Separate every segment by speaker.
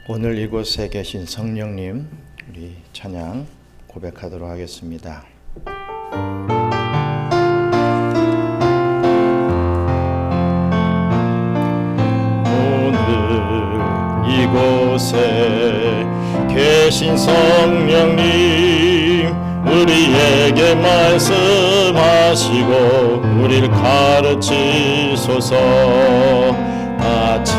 Speaker 1: 오늘 이곳에 계신 성령님, 우리 찬양 고백하도록 하겠습니다. 오늘 이곳에 계신 성령님, 우리에게 말씀하시고 우리를 가르치소서. 같이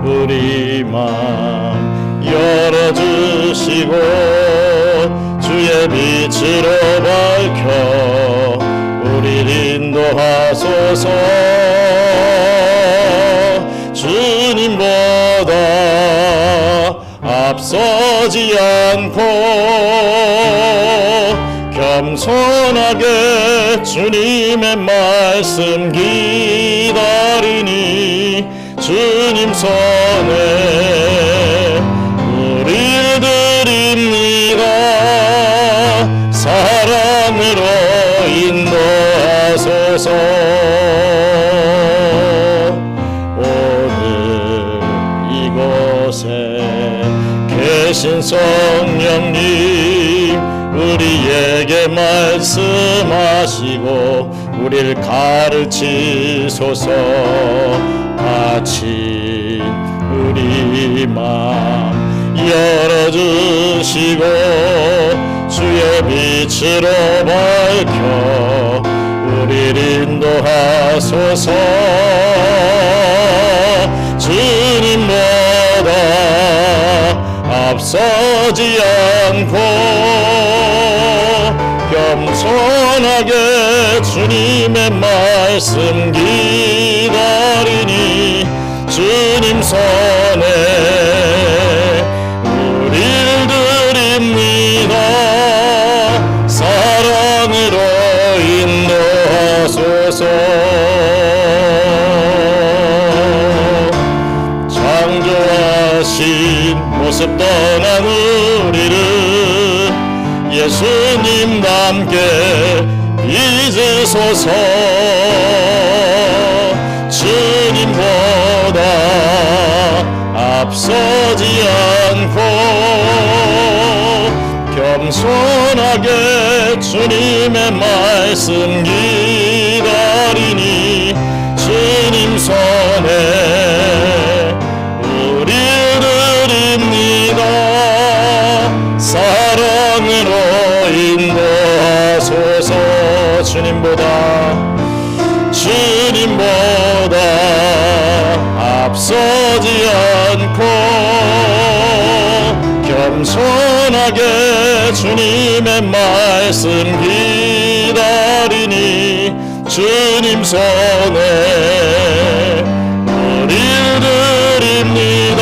Speaker 1: 우리 맘 열어주시고 주의 빛으로 밝혀 우리를 인도하소서. 주님보다 앞서지 않고 겸손하게 주님의 말씀 기다리니 주님 손에 우리를 드립니다. 사랑으로 인도하소서. 오늘 이곳에 계신 성령님, 우리에게 말씀하시고 우리를 가르치소서. 같이 우리 맘 열어주시고 주의 빛으로 밝혀 우리를 인도하소서. 주님보다 앞서지 않고 겸손하게 주님의 말씀 기다리니 주님 손에 우리를 드립니다. 사랑으로 인도하소서. 창조하신 모습 떠난 우리를 예수님 함께 잊으소서. 주님보다 앞서지 않고 겸손하게 주님의 말씀 기다리니 주님 손에 우리를 드립니다. 사랑으로 인도하소서. 주님보다 앞서지 않고 겸손하게 주님의 말씀 기다리니 주님 손에 우리를 드립니다.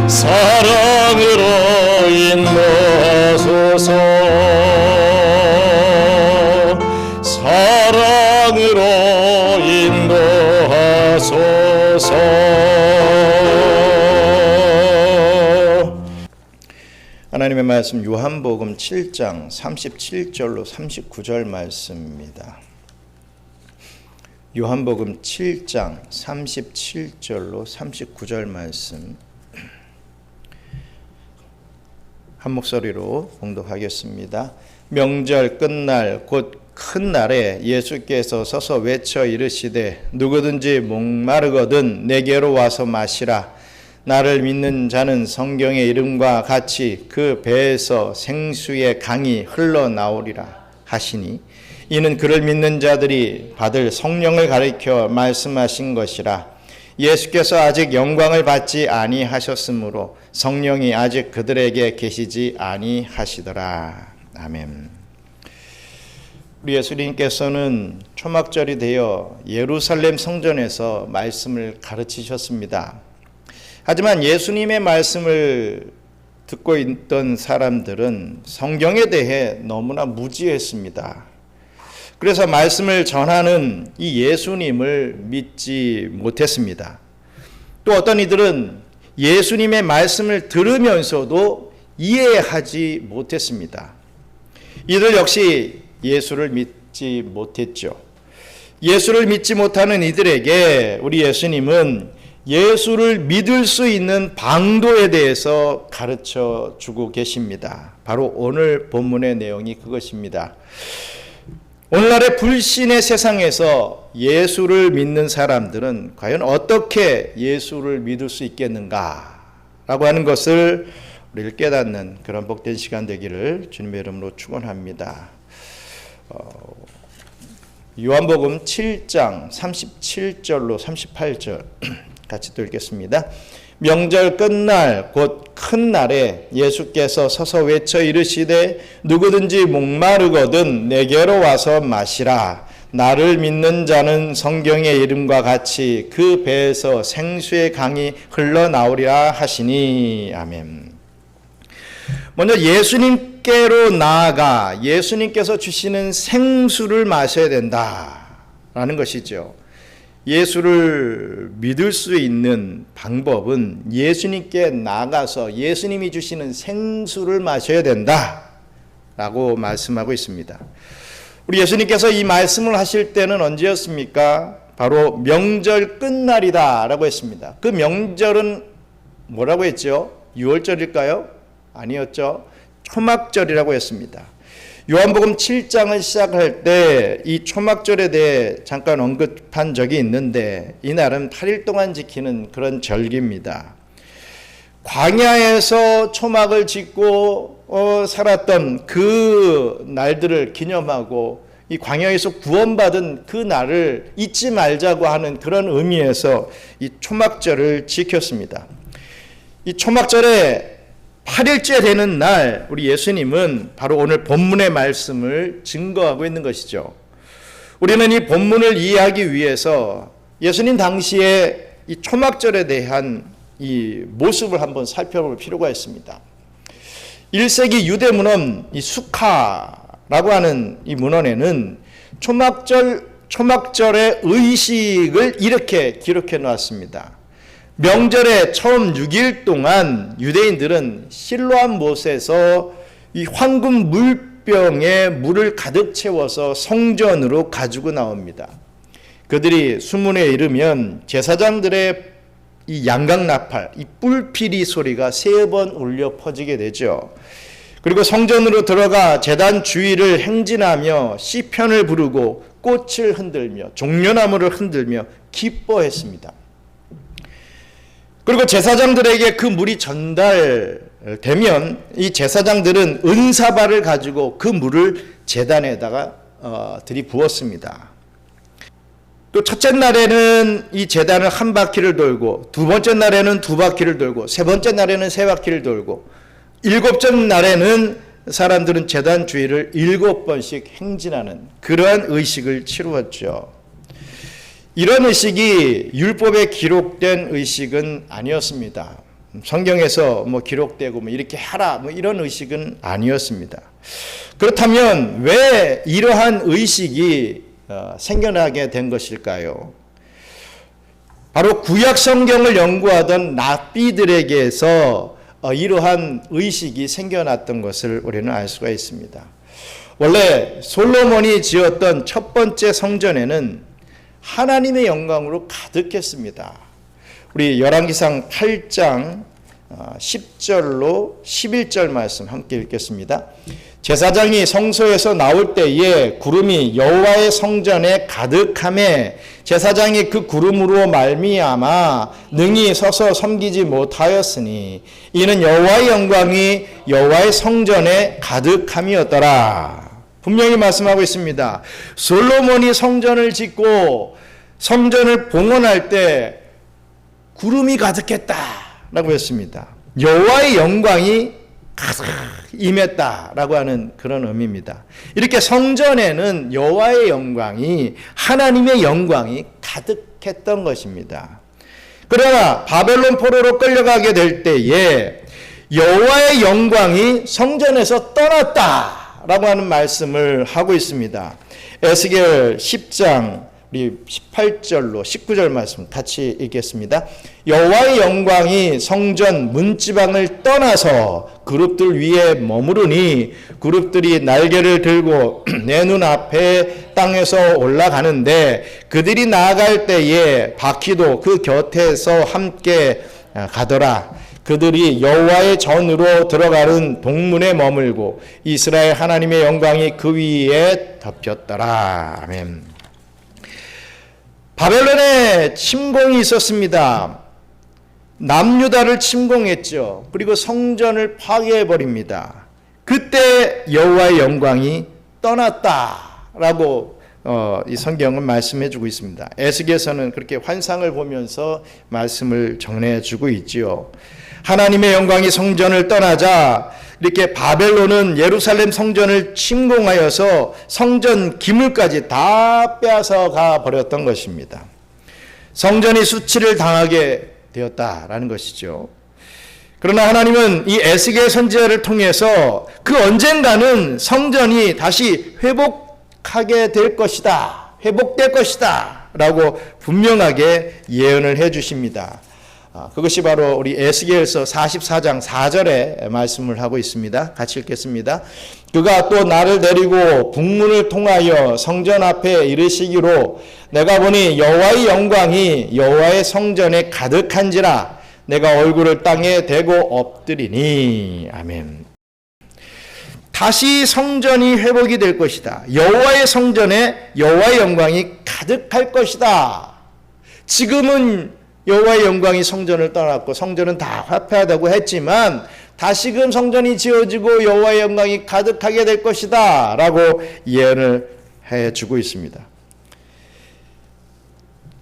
Speaker 1: 사랑으로 인도하소서. 사랑으로 인도하소서. 하나님의 말씀 요한복음 7장 37절로 39절 말씀입니다. 요한복음 7장 37절로 39절 말씀 한 목소리로 봉독하겠습니다. 명절 끝날 곧 큰 날에 예수께서 서서 외쳐 이르시되 누구든지 목마르거든 내게로 와서 마시라. 나를 믿는 자는 성경의 이름과 같이 그 배에서 생수의 강이 흘러나오리라 하시니 이는 그를 믿는 자들이 받을 성령을 가리켜 말씀하신 것이라. 예수께서 아직 영광을 받지 아니하셨으므로 성령이 아직 그들에게 계시지 아니하시더라. 아멘. 우리 예수님께서는 초막절이 되어 예루살렘 성전에서 말씀을 가르치셨습니다. 하지만 예수님의 말씀을 듣고 있던 사람들은 성경에 대해 너무나 무지했습니다. 그래서 말씀을 전하는 이 예수님을 믿지 못했습니다. 또 어떤 이들은 예수님의 말씀을 들으면서도 이해하지 못했습니다. 이들 역시 예수를 믿지 못했죠. 예수를 믿지 못하는 이들에게 우리 예수님은 예수를 믿을 수 있는 방도에 대해서 가르쳐 주고 계십니다. 바로 오늘 본문의 내용이 그것입니다. 오늘날의 불신의 세상에서 예수를 믿는 사람들은 과연 어떻게 예수를 믿을 수 있겠는가 라고 하는 것을 우리를 깨닫는 그런 복된 시간 되기를 주님의 이름으로 축원합니다. 요한복음 7장 37절로 38절 같이 또 읽겠습니다. 명절 끝날 곧 큰 날에 예수께서 서서 외쳐 이르시되 누구든지 목마르거든 내게로 와서 마시라. 나를 믿는 자는 성경의 이름과 같이 그 배에서 생수의 강이 흘러나오리라 하시니. 아멘. 먼저 예수님께로 나아가 예수님께서 주시는 생수를 마셔야 된다라는 것이죠. 예수를 믿을 수 있는 방법은 예수님께 나가서 예수님이 주시는 생수를 마셔야 된다라고 말씀하고 있습니다. 우리 예수님께서 이 말씀을 하실 때는 언제였습니까? 바로 명절 끝날이다 라고 했습니다. 그 명절은 뭐라고 했죠? 6월절일까요? 아니었죠. 초막절이라고 했습니다. 요한복음 7장을 시작할 때 이 초막절에 대해 잠깐 언급한 적이 있는데 이날은 8일 동안 지키는 그런 절기입니다. 광야에서 초막을 짓고 살았던 그 날들을 기념하고 이 광야에서 구원받은 그 날을 잊지 말자고 하는 그런 의미에서 이 초막절을 지켰습니다. 이 초막절에 8일째 되는 날 우리 예수님은 바로 오늘 본문의 말씀을 증거하고 있는 것이죠. 우리는 이 본문을 이해하기 위해서 예수님 당시에 이 초막절에 대한 이 모습을 한번 살펴볼 필요가 있습니다. 1세기 유대 문헌 이 수카라고 하는 이 문헌에는 초막절의 의식을 이렇게 기록해 놓았습니다. 명절의 처음 6일 동안 유대인들은 실로암 못에서 이 황금 물병에 물을 가득 채워서 성전으로 가지고 나옵니다. 그들이 수문에 이르면 제사장들의 이 양각나팔, 이 뿔피리 소리가 3번 울려 퍼지게 되죠. 그리고 성전으로 들어가 제단 주위를 행진하며 시편을 부르고 꽃을 흔들며 종려나무를 흔들며 기뻐했습니다. 그리고 제사장들에게 그 물이 전달되면 이 제사장들은 은사발을 가지고 그 물을 제단에다가 들이부었습니다. 또 첫째 날에는 이 제단을 한 바퀴를 돌고 두 번째 날에는 2바퀴를 돌고 세 번째 날에는 3바퀴를 돌고 7째 날에는 사람들은 제단 주위를 7번씩 행진하는 그러한 의식을 치루었죠. 이런 의식이 율법에 기록된 의식은 아니었습니다. 성경에서 기록되고 이렇게 하라 이런 의식은 아니었습니다. 그렇다면 왜 이러한 의식이 생겨나게 된 것일까요? 바로 구약 성경을 연구하던 랍비들에게서 이러한 의식이 생겨났던 것을 우리는 알 수가 있습니다. 원래 솔로몬이 지었던 첫 번째 성전에는 하나님의 영광으로 가득했습니다. 우리 열왕기상 8장 10절로 11절 말씀 함께 읽겠습니다. 제사장이 성소에서 나올 때에 구름이 여호와의 성전에 가득하매 제사장이 그 구름으로 말미암아 능히 서서 섬기지 못하였으니 이는 여호와의 영광이 여호와의 성전에 가득함이었더라. 분명히 말씀하고 있습니다. 솔로몬이 성전을 짓고 성전을 봉헌할 때 구름이 가득했다라고 했습니다. 여호와의 영광이 가득 임했다라고 하는 그런 의미입니다. 이렇게 성전에는 여호와의 영광이 하나님의 영광이 가득했던 것입니다. 그러나 바벨론 포로로 끌려가게 될 때에 여호와의 영광이 성전에서 떠났다 라고 하는 말씀을 하고 있습니다. 에스겔 10장 우리 18절로 19절 말씀 같이 읽겠습니다. 여호와의 영광이 성전 문지방을 떠나서 그룹들 위에 머무르니 그룹들이 날개를 들고 내 눈앞에 땅에서 올라가는데 그들이 나아갈 때에 바퀴도 그 곁에서 함께 가더라. 그들이 여호와의 전으로 들어가는 동문에 머물고 이스라엘 하나님의 영광이 그 위에 덮였더라. 아멘. 바벨론에 침공이 있었습니다. 남유다를 침공했죠. 그리고 성전을 파괴해 버립니다. 그때 여호와의 영광이 떠났다라고 이 성경은 말씀해 주고 있습니다. 에스겔서는 그렇게 환상을 보면서 말씀을 전해 주고 있지요. 하나님의 영광이 성전을 떠나자 이렇게 바벨론은 예루살렘 성전을 침공하여서 성전 기물까지 다 빼앗아가 버렸던 것입니다. 성전이 수치를 당하게 되었다라는 것이죠. 그러나 하나님은 이 에스겔 선지자를 통해서 그 언젠가는 성전이 다시 회복하게 될 것이다, 회복될 것이다 라고 분명하게 예언을 해 주십니다. 그것이 바로 우리 에스겔서 44장 4절에 말씀을 하고 있습니다. 같이 읽겠습니다. 그가 또 나를 데리고 북문을 통하여 성전 앞에 이르시기로 내가 보니 여호와의 영광이 여호와의 성전에 가득한지라 내가 얼굴을 땅에 대고 엎드리니. 아멘. 다시 성전이 회복이 될 것이다. 여호와의 성전에 여호와의 영광이 가득할 것이다. 지금은 여호와의 영광이 성전을 떠났고 성전은 다 화폐하다고 했지만 다시금 성전이 지어지고 여호와의 영광이 가득하게 될 것이다 라고 예언을 해주고 있습니다.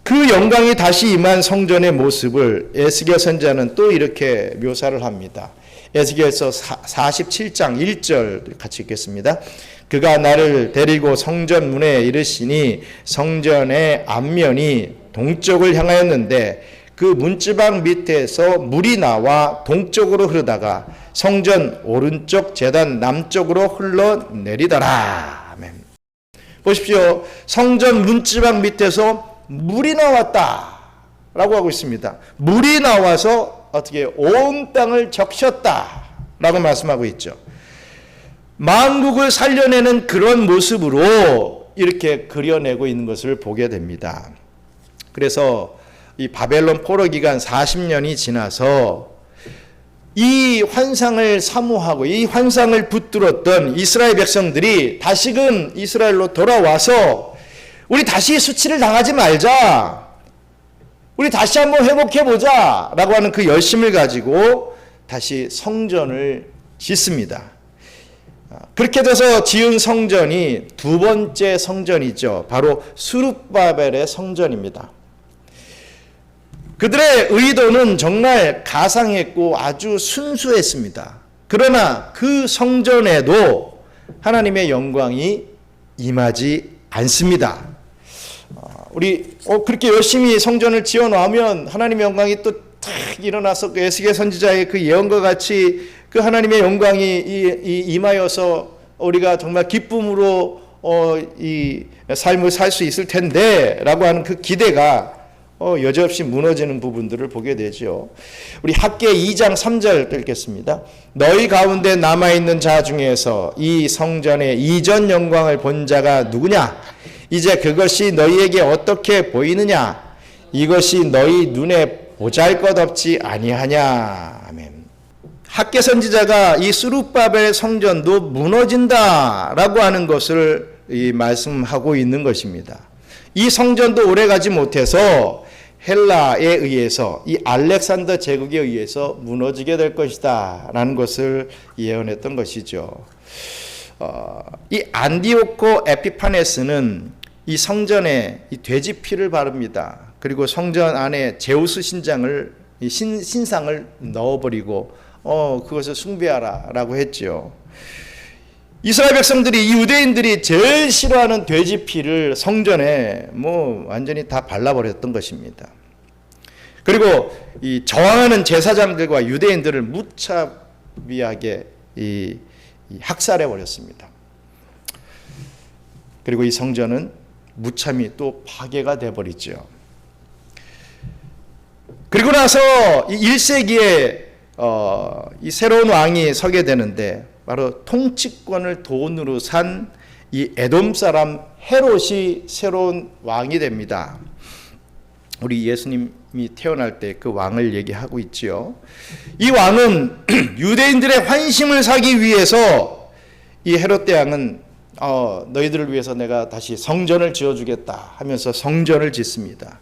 Speaker 1: 그 영광이 다시 임한 성전의 모습을 에스겔 선지자는 또 이렇게 묘사를 합니다. 에스겔서 47장 1절 같이 읽겠습니다. 그가 나를 데리고 성전 문에 이르시니 성전의 앞면이 동쪽을 향하였는데 그 문지방 밑에서 물이 나와 동쪽으로 흐르다가 성전 오른쪽 제단 남쪽으로 흘러내리더라. 아멘. 보십시오. 성전 문지방 밑에서 물이 나왔다 라고 하고 있습니다. 물이 나와서 어떻게 온 땅을 적셨다 라고 말씀하고 있죠. 만국을 살려내는 그런 모습으로 이렇게 그려내고 있는 것을 보게 됩니다. 그래서 이 바벨론 포로 기간 40년이 지나서 이 환상을 사모하고 이 환상을 붙들었던 이스라엘 백성들이 다시금 이스라엘로 돌아와서 우리 다시 수치를 당하지 말자, 우리 다시 한번 회복해보자 라고 하는 그 열심을 가지고 다시 성전을 짓습니다. 그렇게 돼서 지은 성전이 두 번째 성전이죠. 바로 스룹바벨의 성전입니다. 그들의 의도는 정말 가상했고 아주 순수했습니다. 그러나 그 성전에도 하나님의 영광이 임하지 않습니다. 우리 그렇게 열심히 성전을 지어 놓으면 하나님의 영광이 또 탁 일어나서 그 에스겔 선지자의 그 예언과 같이 그 하나님의 영광이 임하여서 우리가 정말 기쁨으로 이 삶을 살 수 있을 텐데라고 하는 그 기대가 여지없이 무너지는 부분들을 보게 되죠. 우리 학개 2장 3절 읽겠습니다. 너희 가운데 남아있는 자 중에서 이 성전의 이전 영광을 본 자가 누구냐? 이제 그것이 너희에게 어떻게 보이느냐? 이것이 너희 눈에 보잘것없지 아니하냐? 아멘. 학개 선지자가 이 스룹바벨 성전도 무너진다라고 하는 것을 말씀하고 있는 것입니다. 이 성전도 오래가지 못해서 헬라에 의해서 이 알렉산더 제국에 의해서 무너지게 될 것이다 라는 것을 예언했던 것이죠. 이 안디오코 에피파네스는 이 성전에 이 돼지 피를 바릅니다. 그리고 성전 안에 제우스 신상을 넣어버리고 그것을 숭배하라 라고 했죠. 이스라엘 백성들이, 이 유대인들이 제일 싫어하는 돼지 피를 성전에 완전히 다 발라버렸던 것입니다. 그리고 이 저항하는 제사장들과 유대인들을 무차별하게 학살해 버렸습니다. 그리고 이 성전은 무참히 또 파괴가 되어버리죠. 그리고 나서 이 1세기에 이 새로운 왕이 서게 되는데 바로 통치권을 돈으로 산 이 에돔 사람 헤롯이 새로운 왕이 됩니다. 우리 예수님이 태어날 때 그 왕을 얘기하고 있지요. 이 왕은 유대인들의 환심을 사기 위해서 이 헤롯 대왕은 너희들을 위해서 내가 다시 성전을 지어주겠다 하면서 성전을 짓습니다.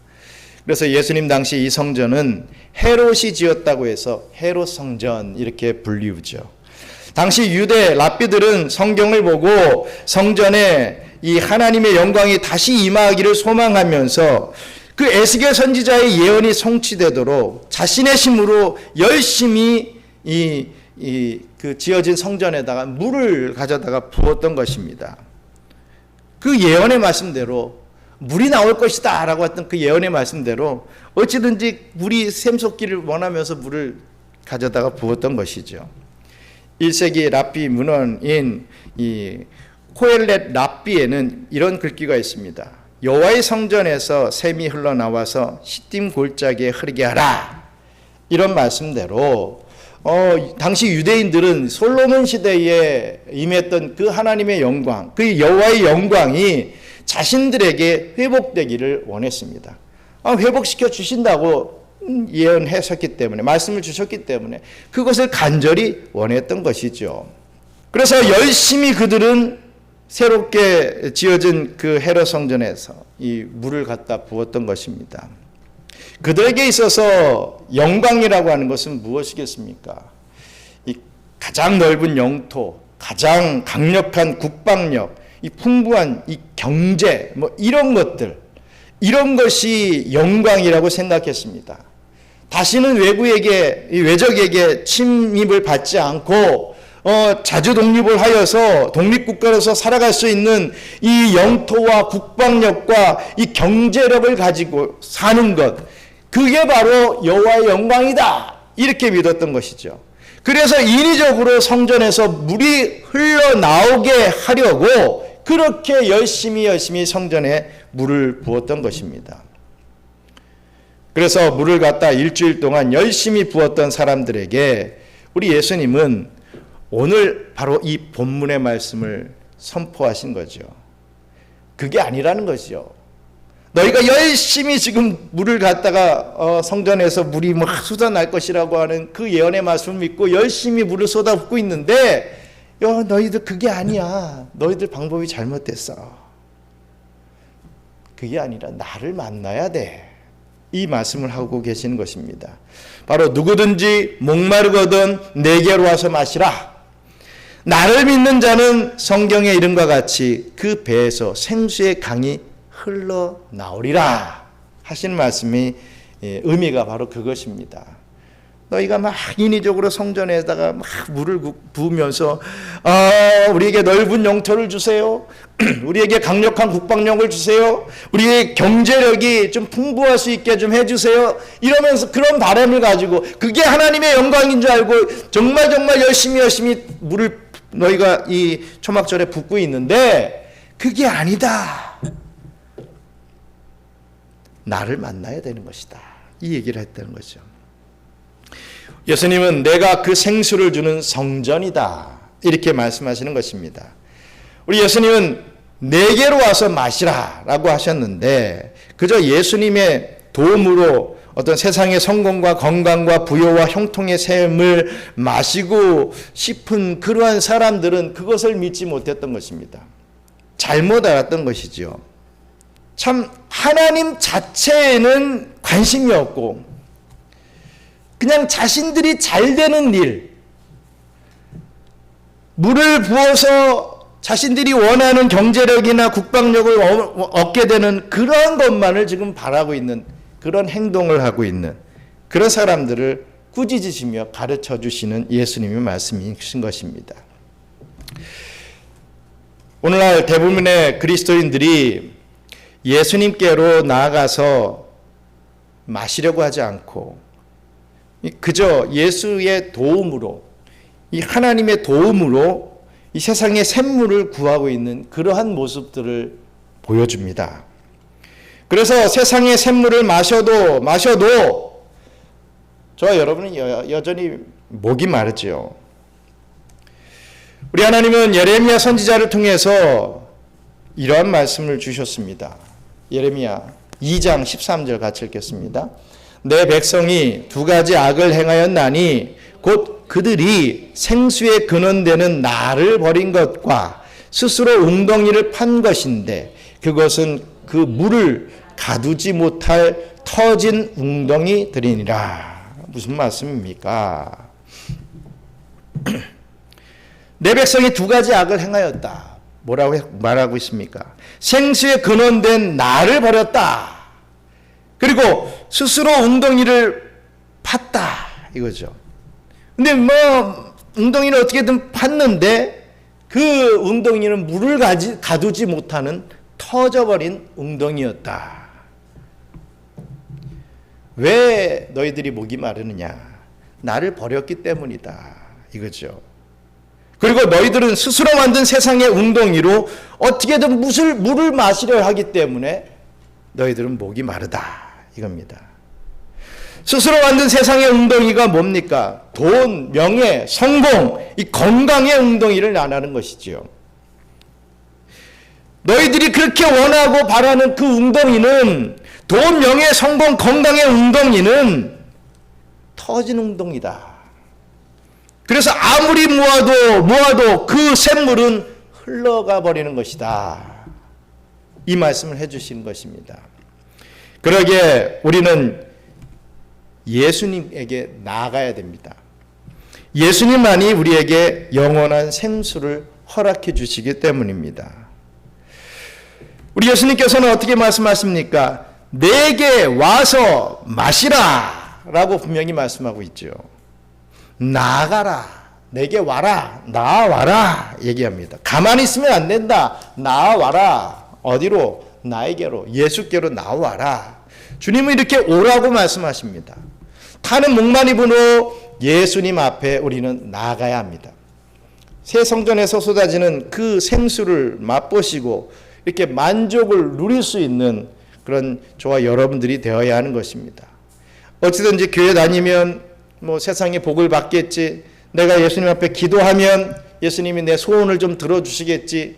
Speaker 1: 그래서 예수님 당시 이 성전은 헤롯이 지었다고 해서 헤롯 성전 이렇게 불리우죠. 당시 유대 랍비들은 성경을 보고 성전에 이 하나님의 영광이 다시 임하기를 소망하면서 그 에스겔 선지자의 예언이 성취되도록 자신의 힘으로 열심히 그 지어진 성전에다가 물을 가져다가 부었던 것입니다. 그 예언의 말씀대로 물이 나올 것이다 라고 했던 그 예언의 말씀대로 어찌든지 물이 샘솟기를 원하면서 물을 가져다가 부었던 것이죠. 1세기 랍비 문헌인 이 코엘렛 랍비에는 이런 글귀가 있습니다. 여호와의 성전에서 샘이 흘러나와서 시딤 골짜기에 흐르게 하라. 이런 말씀대로 당시 유대인들은 솔로몬 시대에 임했던 그 하나님의 영광, 그 여호와의 영광이 자신들에게 회복되기를 원했습니다. 회복시켜 주신다고 예언하셨기 때문에, 말씀을 주셨기 때문에 그것을 간절히 원했던 것이죠. 그래서 열심히 그들은 새롭게 지어진 그 헤롯 성전에서 이 물을 갖다 부었던 것입니다. 그들에게 있어서 영광이라고 하는 것은 무엇이겠습니까? 이 가장 넓은 영토, 가장 강력한 국방력, 이 풍부한 이 경제, 이런 것들, 이런 것이 영광이라고 생각했습니다. 다시는 외적에게 침입을 받지 않고 자주 독립을 하여서 독립국가로서 살아갈 수 있는 이 영토와 국방력과 이 경제력을 가지고 사는 것, 그게 바로 여호와의 영광이다, 이렇게 믿었던 것이죠. 그래서 인위적으로 성전에서 물이 흘러나오게 하려고 그렇게 열심히 성전에 물을 부었던 것입니다. 그래서 물을 갖다 일주일 동안 열심히 부었던 사람들에게 우리 예수님은 오늘 바로 이 본문의 말씀을 선포하신 거죠. 그게 아니라는 거죠. 너희가 열심히 지금 물을 갖다가 성전에서 물이 쏟아날 것이라고 하는 그 예언의 말씀을 믿고 열심히 물을 쏟아붓고 있는데 너희들 그게 아니야. 너희들 방법이 잘못됐어. 그게 아니라 나를 만나야 돼. 이 말씀을 하고 계시는 것입니다. 바로 누구든지 목마르거든 내게로 와서 마시라. 나를 믿는 자는 성경의 이름과 같이 그 배에서 생수의 강이 흘러나오리라 하시는 말씀이 의미가 바로 그것입니다. 너희가 막 인위적으로 성전에다가 막 물을 부으면서 우리에게 넓은 영토를 주세요. 우리에게 강력한 국방력을 주세요. 우리의 경제력이 좀 풍부할 수 있게 좀 해주세요. 이러면서 그런 바람을 가지고 그게 하나님의 영광인 줄 알고 정말 열심히 물을 너희가 이 초막절에 붓고 있는데 그게 아니다. 나를 만나야 되는 것이다. 이 얘기를 했다는 거죠. 예수님은 내가 그 생수를 주는 성전이다, 이렇게 말씀하시는 것입니다. 우리 예수님은 내게로 와서 마시라 라고 하셨는데 그저 예수님의 도움으로 어떤 세상의 성공과 건강과 부여와 형통의 샘을 마시고 싶은 그러한 사람들은 그것을 믿지 못했던 것입니다. 잘못 알았던 것이죠. 참 하나님 자체에는 관심이 없고 그냥 자신들이 잘 되는 일, 물을 부어서 자신들이 원하는 경제력이나 국방력을 얻게 되는 그런 것만을 지금 바라고 있는, 그런 행동을 하고 있는 그런 사람들을 꾸짖으시며 가르쳐 주시는 예수님의 말씀이신 것입니다. 오늘날 대부분의 그리스도인들이 예수님께로 나아가서 마시려고 하지 않고 그저 예수의 도움으로, 이 하나님의 도움으로 이 세상의 샘물을 구하고 있는 그러한 모습들을 보여줍니다. 그래서 세상의 샘물을 마셔도 저와 여러분은 여전히 목이 마르죠. 우리 하나님은 예레미야 선지자를 통해서 이러한 말씀을 주셨습니다. 예레미야 2장 13절 같이 읽겠습니다. 내 백성이 두 가지 악을 행하였나니 곧 그들이 생수의 근원되는 나를 버린 것과 스스로 웅덩이를 판 것인데 그것은 그 물을 가두지 못할 터진 웅덩이들이니라. 무슨 말씀입니까? 내 백성이 두 가지 악을 행하였다. 뭐라고 말하고 있습니까? 생수의 근원된 나를 버렸다. 그리고 스스로 웅덩이를 팠다. 이거죠. 근데 웅덩이를 어떻게든 팠는데 그 웅덩이는 물을 가두지 못하는 터져버린 웅덩이였다. 왜 너희들이 목이 마르느냐? 나를 버렸기 때문이다. 이거죠. 그리고 너희들은 스스로 만든 세상의 웅덩이로 어떻게든 물을 마시려 하기 때문에 너희들은 목이 마르다. 이겁니다. 스스로 만든 세상의 웅덩이가 뭡니까? 돈, 명예, 성공, 이 건강의 웅덩이를 나누는 것이지요. 너희들이 그렇게 원하고 바라는 그 웅덩이는, 돈, 명예, 성공, 건강의 웅덩이는 터진 웅덩이다. 그래서 아무리 모아도 그 샘물은 흘러가 버리는 것이다. 이 말씀을 해주신 것입니다. 그러기에 우리는 예수님에게 나아가야 됩니다. 예수님만이 우리에게 영원한 생수를 허락해 주시기 때문입니다. 우리 예수님께서는 어떻게 말씀하십니까? 내게 와서 마시라 라고 분명히 말씀하고 있죠. 나아가라, 내게 와라, 나아와라 얘기합니다. 가만히 있으면 안 된다. 나아와라. 어디로? 나에게로, 예수께로 나와라. 주님은 이렇게 오라고 말씀하십니다. 타는 목만 입으로 예수님 앞에 우리는 나아가야 합니다. 새 성전에서 쏟아지는 그 생수를 맛보시고 이렇게 만족을 누릴 수 있는 그런 저와 여러분들이 되어야 하는 것입니다. 어찌든지 교회 다니면 세상에 복을 받겠지, 내가 예수님 앞에 기도하면 예수님이 내 소원을 좀 들어주시겠지,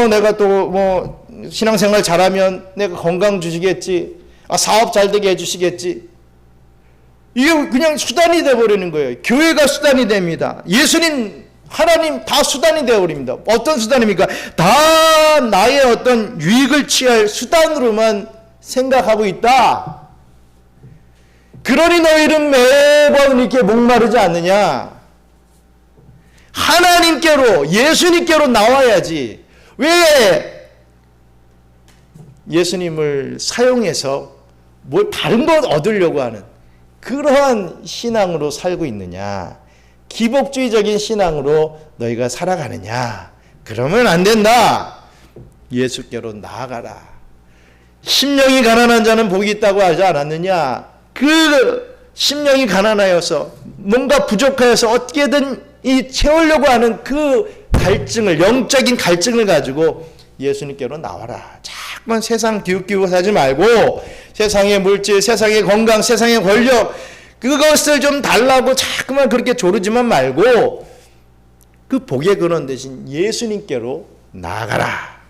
Speaker 1: 내가 또 신앙생활 잘하면 내가 건강 주시겠지, 사업 잘 되게 해주시겠지. 이게 그냥 수단이 되어버리는 거예요. 교회가 수단이 됩니다. 예수님, 하나님 다 수단이 되어버립니다. 어떤 수단입니까? 다 나의 어떤 유익을 취할 수단으로만 생각하고 있다. 그러니 너희는 매번 이렇게 목마르지 않느냐? 하나님께로, 예수님께로 나와야지. 왜 예수님을 사용해서 다른 것 얻으려고 하는 그러한 신앙으로 살고 있느냐? 기복주의적인 신앙으로 너희가 살아가느냐? 그러면 안 된다. 예수께로 나아가라. 심령이 가난한 자는 복이 있다고 하지 않았느냐? 그 심령이 가난하여서 뭔가 부족하여서 어떻게든 채우려고 하는 그 갈증을, 영적인 갈증을 가지고 예수님께로 나와라. 자꾸만 세상 기웃기웃 하지 말고 세상의 물질, 세상의 건강, 세상의 권력 그것을 좀 달라고 자꾸만 그렇게 조르지만 말고 그 복의 근원 대신 예수님께로 나아가라.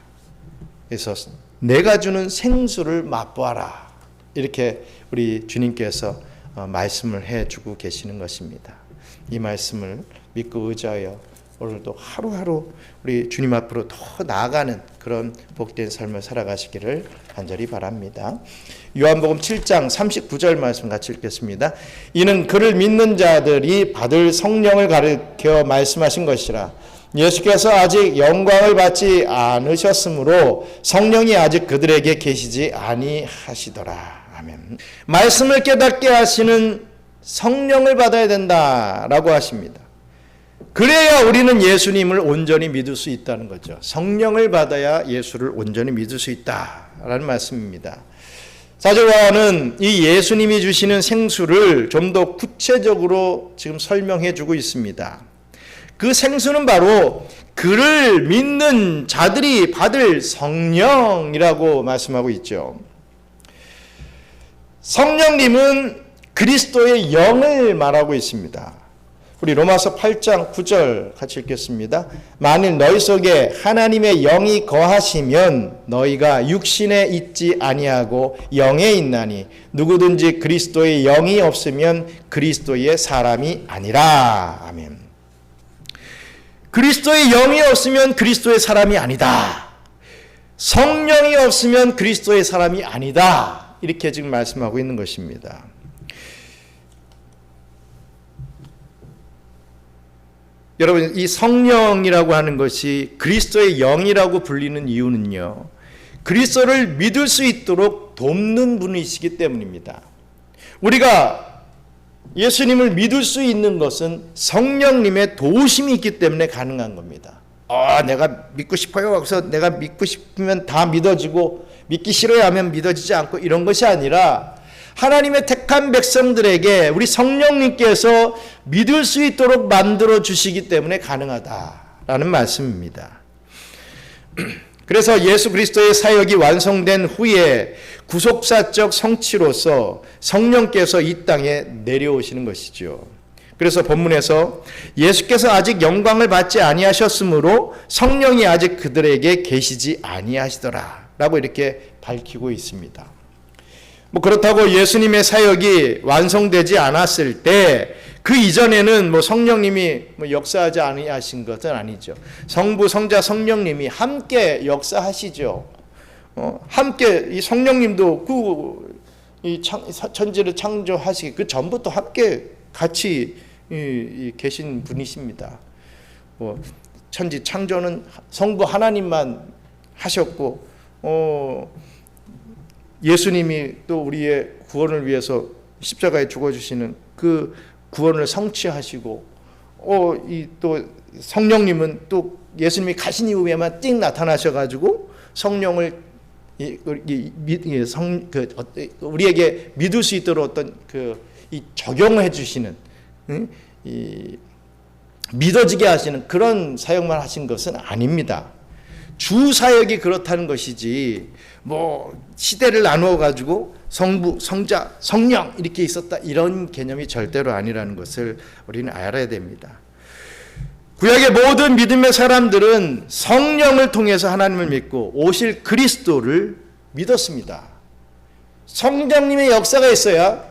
Speaker 1: 그래서 내가 주는 생수를 맛보아라. 이렇게 우리 주님께서 말씀을 해주고 계시는 것입니다. 이 말씀을 믿고 의지하여 오늘도 하루하루 우리 주님 앞으로 더 나아가는 그런 복된 삶을 살아가시기를 간절히 바랍니다. 요한복음 7장 39절 말씀 같이 읽겠습니다. 이는 그를 믿는 자들이 받을 성령을 가르쳐 말씀하신 것이라. 예수께서 아직 영광을 받지 않으셨으므로 성령이 아직 그들에게 계시지 아니하시더라. 아멘. 말씀을 깨닫게 하시는 성령을 받아야 된다라고 하십니다. 그래야 우리는 예수님을 온전히 믿을 수 있다는 거죠. 성령을 받아야 예수를 온전히 믿을 수 있다라는 말씀입니다. 사도 요한은 이 예수님이 주시는 생수를 좀 더 구체적으로 지금 설명해 주고 있습니다. 그 생수는 바로 그를 믿는 자들이 받을 성령이라고 말씀하고 있죠. 성령님은 그리스도의 영을 말하고 있습니다. 우리 로마서 8장 9절 같이 읽겠습니다. 만일 너희 속에 하나님의 영이 거하시면 너희가 육신에 있지 아니하고 영에 있나니 누구든지 그리스도의 영이 없으면 그리스도의 사람이 아니라. 아멘. 그리스도의 영이 없으면 그리스도의 사람이 아니다. 성령이 없으면 그리스도의 사람이 아니다. 이렇게 지금 말씀하고 있는 것입니다. 여러분, 이 성령이라고 하는 것이 그리스도의 영이라고 불리는 이유는요, 그리스도를 믿을 수 있도록 돕는 분이시기 때문입니다. 우리가 예수님을 믿을 수 있는 것은 성령님의 도우심이 있기 때문에 가능한 겁니다. 내가 믿고 싶어요. 그래서 내가 믿고 싶으면 다 믿어지고 믿기 싫어야 하면 믿어지지 않고 이런 것이 아니라 하나님의 택한 백성들에게 우리 성령님께서 믿을 수 있도록 만들어 주시기 때문에 가능하다라는 말씀입니다. 그래서 예수 그리스도의 사역이 완성된 후에 구속사적 성취로서 성령께서 이 땅에 내려오시는 것이죠. 그래서 본문에서 예수께서 아직 영광을 받지 아니하셨으므로 성령이 아직 그들에게 계시지 아니하시더라 라고 이렇게 밝히고 있습니다. 그렇다고 예수님의 사역이 완성되지 않았을 때 그 이전에는 성령님이 역사하지 아니하신 것은 아니죠. 성부, 성자, 성령님이 함께 역사하시죠. 함께 이 성령님도 이 천지를 창조하시기 그 전부터 함께 같이 계신 분이십니다. 천지 창조는 성부 하나님만 하셨고, 예수님이 또 우리의 구원을 위해서 십자가에 죽어주시는 그 구원을 성취하시고, 또 성령님은 또 예수님이 가신 이후에만 띵 나타나셔가지고 성령을 우리에게 믿을 수 있도록 어떤 적용해 주시는, 믿어지게 하시는 그런 사역만 하신 것은 아닙니다. 주 사역이 그렇다는 것이지 시대를 나누어 가지고 성부, 성자, 성령 이렇게 있었다 이런 개념이 절대로 아니라는 것을 우리는 알아야 됩니다. 구약의 모든 믿음의 사람들은 성령을 통해서 하나님을 믿고 오실 그리스도를 믿었습니다. 성령님의 역사가 있어야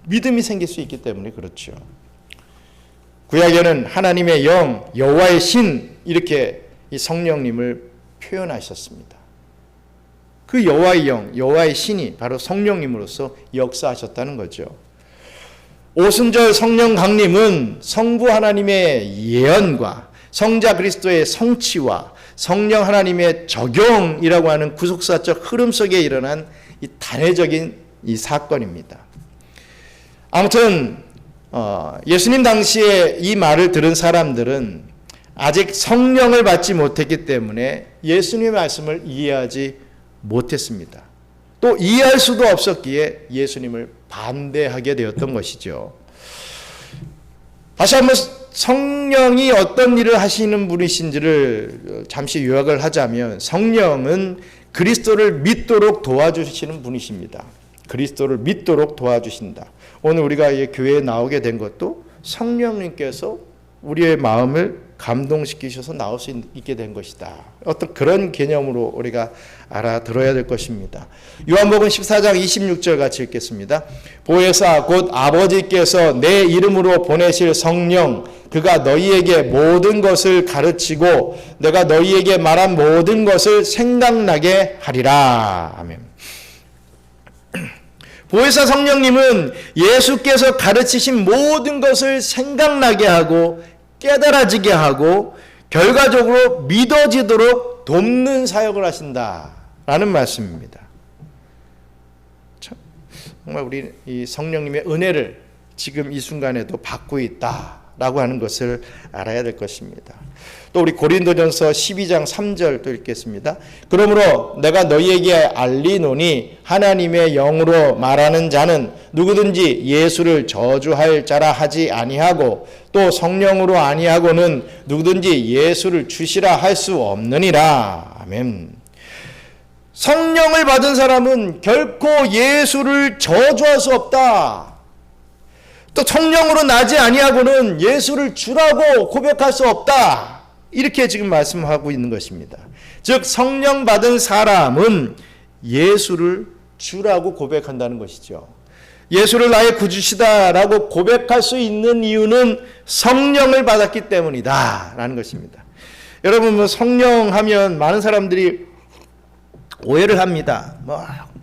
Speaker 1: 믿음이 생길 수 있기 때문에 그렇죠. 구약에는 하나님의 영, 여호와의 신 이렇게 이 성령님을 표현하셨습니다. 그 여호와의 영, 여호와의 신이 바로 성령님으로서 역사하셨다는 거죠. 오순절 성령 강림은 성부 하나님의 예언과 성자 그리스도의 성취와 성령 하나님의 적용이라고 하는 구속사적 흐름 속에 일어난 이 단회적인 이 사건입니다. 아무튼 예수님 당시에 이 말을 들은 사람들은 아직 성령을 받지 못했기 때문에 예수님의 말씀을 이해하지 못했습니다. 또 이해할 수도 없었기에 예수님을 반대하게 되었던 것이죠. 다시 한번 성령이 어떤 일을 하시는 분이신지를 잠시 요약을 하자면, 성령은 그리스도를 믿도록 도와주시는 분이십니다. 그리스도를 믿도록 도와주신다. 오늘 우리가 교회에 나오게 된 것도 성령님께서 우리의 마음을 감동시키셔서 나올 수 있게 된 것이다. 어떤 그런 개념으로 우리가 알아들어야 될 것입니다. 요한복음 14장 26절 같이 읽겠습니다. 보혜사 곧 아버지께서 내 이름으로 보내실 성령 그가 너희에게 모든 것을 가르치고 내가 너희에게 말한 모든 것을 생각나게 하리라. 아멘. 보혜사 성령님은 예수께서 가르치신 모든 것을 생각나게 하고 깨달아지게 하고 결과적으로 믿어지도록 돕는 사역을 하신다라는 말씀입니다. 정말 우리 이 성령님의 은혜를 지금 이 순간에도 받고 있다. 라고 하는 것을 알아야 될 것입니다. 또 우리 고린도전서 12장 3절 또 읽겠습니다. 그러므로 내가 너희에게 알리노니 하나님의 영으로 말하는 자는 누구든지 예수를 저주할 자라 하지 아니하고 또 성령으로 아니하고는 누구든지 예수를 주시라 할 수 없느니라. 아멘. 성령을 받은 사람은 결코 예수를 저주할 수 없다. 또 성령으로 나지 아니하고는 예수를 주라고 고백할 수 없다. 이렇게 지금 말씀하고 있는 것입니다. 즉 성령 받은 사람은 예수를 주라고 고백한다는 것이죠. 예수를 나의 구주시다라고 고백할 수 있는 이유는 성령을 받았기 때문이다 라는 것입니다. 여러분 뭐 성령 하면 많은 사람들이 오해를 합니다.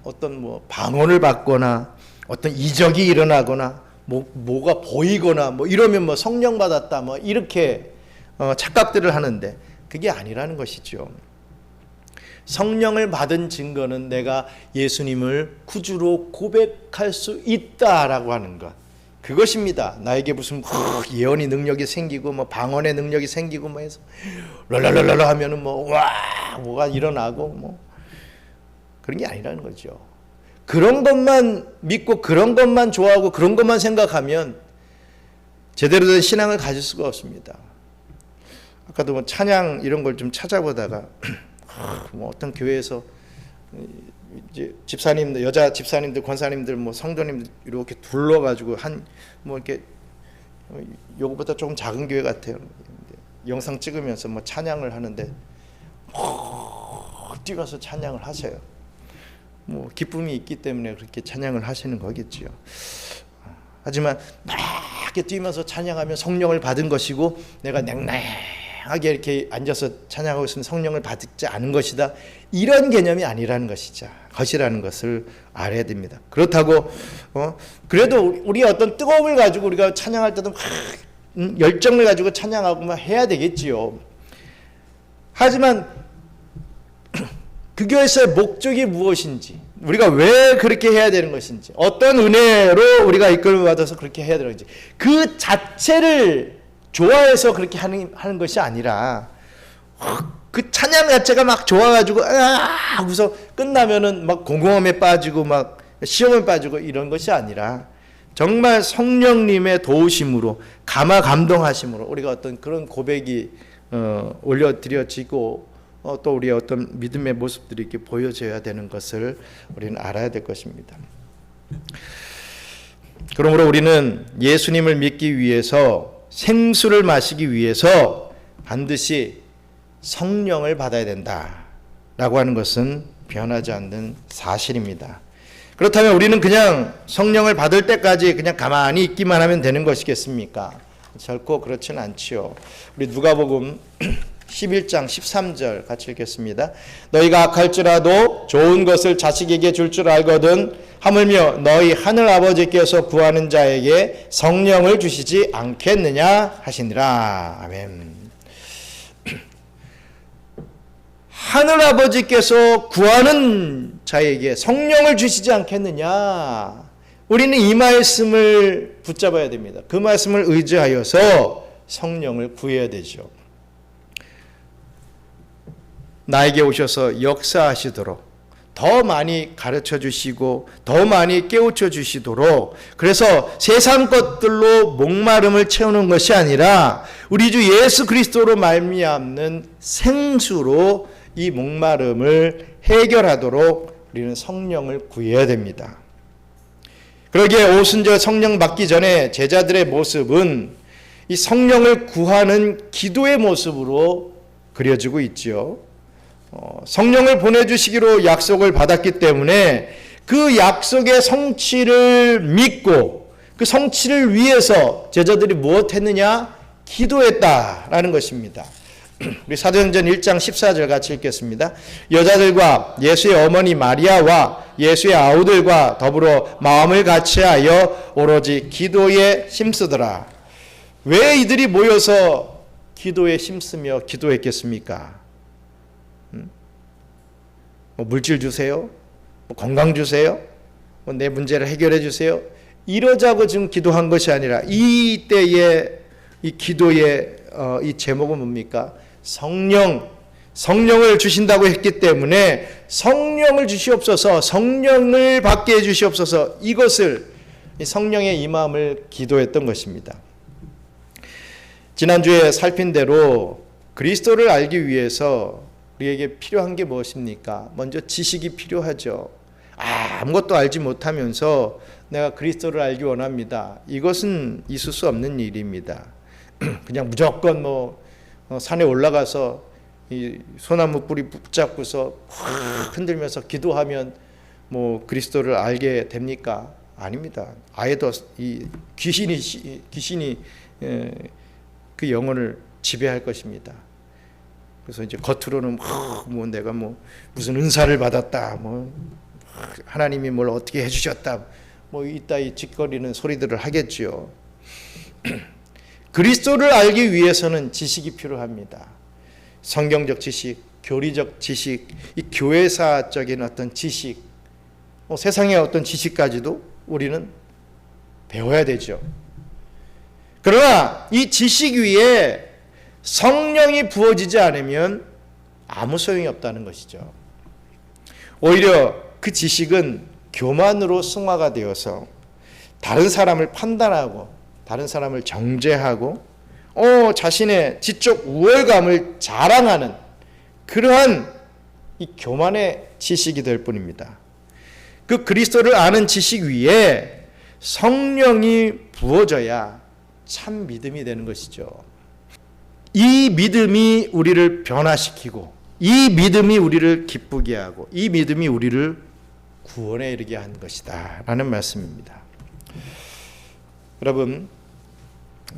Speaker 1: 어떤 방언을 받거나 어떤 이적이 일어나거나 뭐가 보이거나 이러면 성령 받았다 이렇게 착각들을 하는데 그게 아니라는 것이죠. 성령을 받은 증거는 내가 예수님을 구주로 고백할 수 있다라고 하는 것. 그것입니다. 나에게 무슨 예언의 능력이 생기고 방언의 능력이 생기고 해서 랄랄랄라 하면은 뭐가 일어나고 그런 게 아니라는 거죠. 그런 것만 믿고 그런 것만 좋아하고 그런 것만 생각하면 제대로 된 신앙을 가질 수가 없습니다. 아까도 찬양 이런 걸 좀 찾아보다가 어떤 교회에서 이제 집사님들, 여자 집사님들, 권사님들, 성도님들 이렇게 둘러가지고 이렇게 요거보다 조금 작은 교회 같아요. 영상 찍으면서 찬양을 하는데 뛰어서 찬양을 하세요. 기쁨이 있기 때문에 그렇게 찬양을 하시는 거겠지요. 하지만 막 이렇게 뛰면서 찬양하면 성령을 받은 것이고 내가 냉랭하게 이렇게 앉아서 찬양하고 있으면 성령을 받지 않은 것이다. 이런 개념이 아니라는 것이라는 것을 알아야 됩니다. 그렇다고 그래도 우리 어떤 뜨거움을 가지고 우리가 찬양할 때도 막 열정을 가지고 찬양하고 막 해야 되겠지요. 하지만 그 교회에서의 목적이 무엇인지, 우리가 왜 그렇게 해야 되는 것인지, 어떤 은혜로 우리가 이끌어 받아서 그렇게 해야 되는지, 그 자체를 좋아해서 그렇게 하는 것이 아니라 그 찬양 자체가 막 좋아가지고 하고서 끝나면은 막 공허함에 빠지고 막 시험에 빠지고 이런 것이 아니라 정말 성령님의 도우심으로 감화감동하심으로 우리가 어떤 그런 고백이 올려드려지고 또 우리의 어떤 믿음의 모습들이 이렇게 보여져야 되는 것을 우리는 알아야 될 것입니다. 그러므로 우리는 예수님을 믿기 위해서 생수를 마시기 위해서 반드시 성령을 받아야 된다라고 하는 것은 변하지 않는 사실입니다. 그렇다면 우리는 그냥 성령을 받을 때까지 그냥 가만히 있기만 하면 되는 것이겠습니까? 결코 그렇지는 않지요. 우리 누가복음 11장 13절 같이 읽겠습니다. 너희가 악할지라도 좋은 것을 자식에게 줄 줄 알거든 하물며 너희 하늘 아버지께서 구하는 자에게 성령을 주시지 않겠느냐 하시니라. 아멘. 하늘 아버지께서 구하는 자에게 성령을 주시지 않겠느냐. 우리는 이 말씀을 붙잡아야 됩니다. 그 말씀을 의지하여서 성령을 구해야 되죠. 나에게 오셔서 역사하시도록 더 많이 가르쳐 주시고 더 많이 깨우쳐 주시도록, 그래서 세상 것들로 목마름을 채우는 것이 아니라 우리 주 예수 그리스도로 말미암는 생수로 이 목마름을 해결하도록 우리는 성령을 구해야 됩니다. 그러기에 오순절 성령 받기 전에 제자들의 모습은 이 성령을 구하는 기도의 모습으로 그려지고 있지요. 성령을 보내주시기로 약속을 받았기 때문에 그 약속의 성취를 믿고 그 성취를 위해서 제자들이 무엇했느냐? 기도했다라는 것입니다. 우리 사도행전 1장 14절 같이 읽겠습니다. 여자들과 예수의 어머니 마리아와 예수의 아우들과 더불어 마음을 같이하여 오로지 기도에 힘쓰더라. 왜 이들이 모여서 기도에 힘쓰며 기도했겠습니까? 물질 주세요? 건강 주세요? 내 문제를 해결해 주세요? 이러자고 지금 기도한 것이 아니라 이 때에 이 기도의 이 제목은 뭡니까? 성령을 주신다고 했기 때문에 성령을 주시옵소서, 성령을 받게 해주시옵소서, 이것을 성령의 임함을 기도했던 것입니다. 지난주에 살핀 대로 그리스도를 알기 위해서 우리에게 필요한 게 무엇입니까? 먼저 지식이 필요하죠. 아무것도 알지 못하면서 내가 그리스도를 알기 원합니다. 이것은 있을 수 없는 일입니다. 그냥 무조건 산에 올라가서 이 소나무 뿌리 붙잡고서 확 흔들면서 기도하면 그리스도를 알게 됩니까? 아닙니다. 아예 더 이 귀신이 그 영혼을 지배할 것입니다. 그래서 이제 겉으로는 내가 무슨 은사를 받았다, 하나님이 뭘 어떻게 해주셨다, 이따위 짓거리는 소리들을 하겠지요. 그리스도를 알기 위해서는 지식이 필요합니다. 성경적 지식, 교리적 지식, 이 교회사적인 어떤 지식, 세상의 어떤 지식까지도 우리는 배워야 되죠. 그러나 이 지식 위에 성령이 부어지지 않으면 아무 소용이 없다는 것이죠. 오히려 그 지식은 교만으로 승화가 되어서 다른 사람을 판단하고 다른 사람을 정죄하고 자신의 지적 우월감을 자랑하는 그러한 이 교만의 지식이 될 뿐입니다. 그 그리스도를 아는 지식 위에 성령이 부어져야 참 믿음이 되는 것이죠. 이 믿음이 우리를 변화시키고, 이 믿음이 우리를 기쁘게 하고, 이 믿음이 우리를 구원에 이르게 하는 것이다 라는 말씀입니다.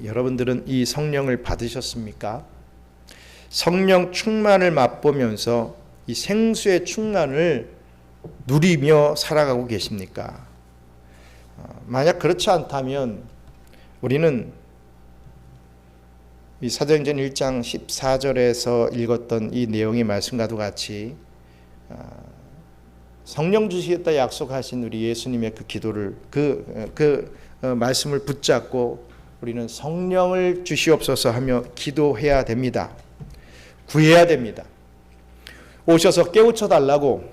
Speaker 1: 여러분들은 이 성령을 받으셨습니까? 성령 충만을 맛보면서 이 생수의 충만을 누리며 살아가고 계십니까? 만약 그렇지 않다면 우리는 이 사도행전 1장 14절에서 읽었던 이 내용의 말씀과도 같이 성령 주시겠다 약속하신 우리 예수님의 그 기도를 말씀을 붙잡고 우리는 성령을 주시옵소서 하며 기도해야 됩니다. 구해야 됩니다. 오셔서 깨우쳐 달라고,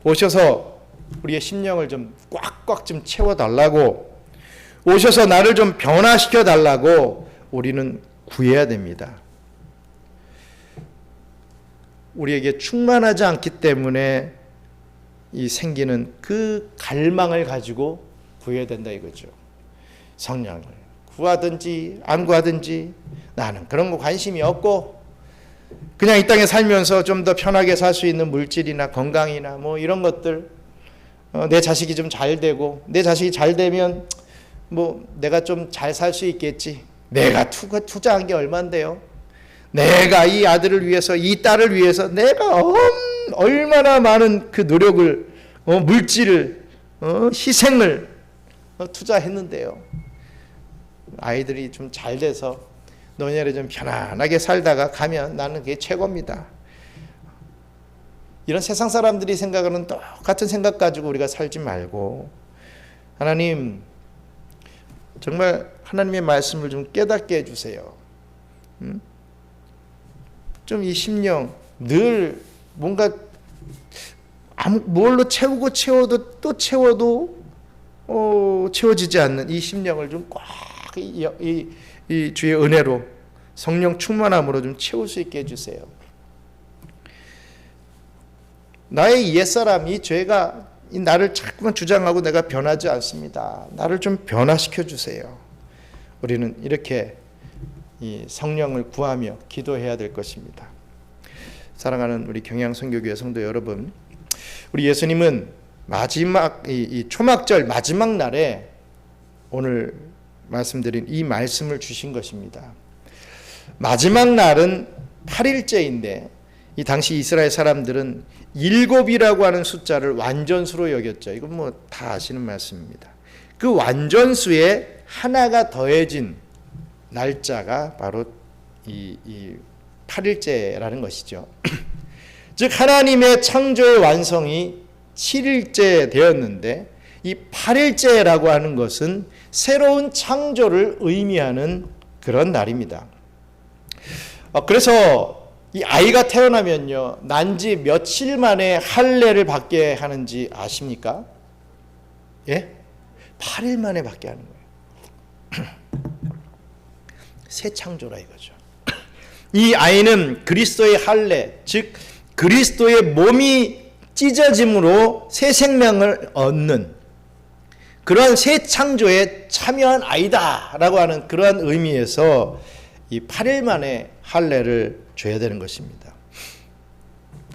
Speaker 1: 오셔서 우리의 심령을 좀 꽉꽉 좀 채워 달라고, 오셔서 나를 좀 변화시켜 달라고 우리는 구해야 됩니다. 우리에게 충만하지 않기 때문에 이 생기는 그 갈망을 가지고 구해야 된다 이거죠. 성령을 구하든지 안 구하든지 나는 그런 거 관심이 없고 그냥 이 땅에 살면서 좀 더 편하게 살 수 있는 물질이나 건강이나 이런 것들, 내 자식이 좀 잘 되고, 내 자식이 잘 되면 내가 좀 잘 살 수 있겠지. 내가 투자한 게 얼만데요. 내가 이 아들을 위해서, 이 딸을 위해서 내가 얼마나 많은 그 노력을, 물질을, 희생을 투자했는데요. 아이들이 좀 잘 돼서 노년에 좀 편안하게 살다가 가면 나는 그게 최고입니다. 이런 세상 사람들이 생각하는 똑같은 생각 가지고 우리가 살지 말고, 하나님 정말 하나님의 말씀을 좀 깨닫게 해주세요. 좀 이 심령 늘 뭔가 뭘로 채워도 또 채워도 채워지지 않는 이 심령을 좀 꽉 이 주의 은혜로 성령 충만함으로 좀 채울 수 있게 해주세요. 나의 옛사람, 이 죄가 나를 자꾸만 주장하고 내가 변하지 않습니다. 나를 좀 변화시켜 주세요. 우리는 이렇게 이 성령을 구하며 기도해야 될 것입니다. 사랑하는 우리 경양선교교회 성도 여러분, 우리 예수님은 마지막 이 초막절 마지막 날에 오늘 말씀드린 이 말씀을 주신 것입니다. 마지막 날은 8일째인데 이 당시 이스라엘 사람들은 7이라고 하는 숫자를 완전수로 여겼죠. 이건 다 아시는 말씀입니다. 그 완전수에 하나가 더해진 날짜가 바로 이 8일째라는 것이죠. 즉 하나님의 창조의 완성이 7일째 되었는데 이 8일째라고 하는 것은 새로운 창조를 의미하는 그런 날입니다. 그래서 이 아이가 태어나면요, 난지 며칠 만에 할례를 받게 하는지 아십니까? 예? 8일 만에 받게 하는 거예요. 새 창조라 이거죠. 이 아이는 그리스도의 할례, 즉 그리스도의 몸이 찢어짐으로 새 생명을 얻는 그런 새 창조에 참여한 아이다라고 하는 그러한 의미에서 이 8일 만에 할례를 줘야 되는 것입니다.